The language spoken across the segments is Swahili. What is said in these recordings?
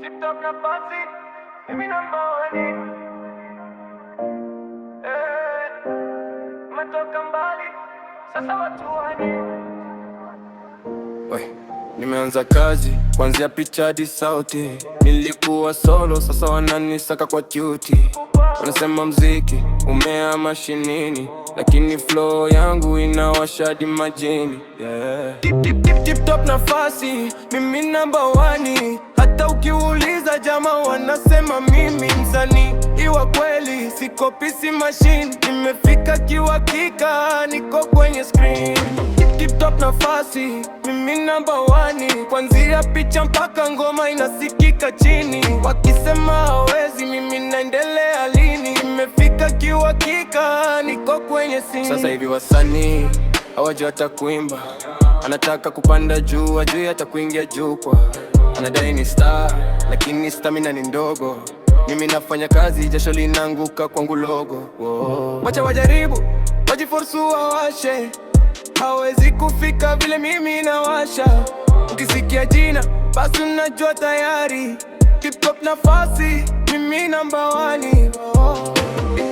Tip-top nafasi, mimi namba one. Umetoka mbali, sasa watu wani. Nimeanza kazi, kuanzia picha hadi sauti. Nilikuwa solo, sasa wananisaka kwa duty. Wanasema mziki umehama mashinini, lakini flow yangu inawashadi majini. Tip-top nafasi, mimi namba one. Hata ukiuliza jamaa wanasema mimi msanii. Iwa kweli, siko PC machine. Nimefika kiwakika, niko kwenye screen. Tip-top nafasi, mimi namba one. Kuanzia picha mpaka ngoma inasikika chini. Wakisema hawezi, mimi naendelea lini. Nimefika kiwakika, niko kwenye scene. Sasa hivi wasanii hawajui hata kuimba. Anataka kupanda juu, hajui hata kuingia jukwaa. Anadai ni star, lakini stamina ni ndogo. Mimi nafanya kazi, jasho linaanguka kwangu logo. Wacha wajaribu, wajiforsu wawashe. Hawezi kufika vile mimi nawasha. Ukisikia jina, basi unajua tayari. Tip-top nafasi, mimi namba one.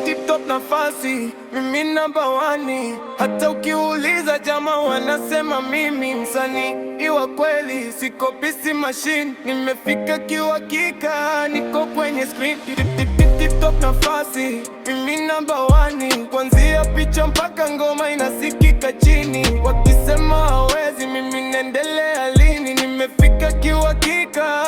Tip-top nafasi, mimi namba one. Hata ukiuliza jamaa wanasema mimi msanii. Iwa kweli, siko PC machine. Nimefika kiwakika, niko kwenye screen. Tip-top nafasi, mimi namba one. Kuanzia picha mpaka ngoma inasikika chini. Wakisema hawezi, mimi naendelea lini. Nimefika kiwakika.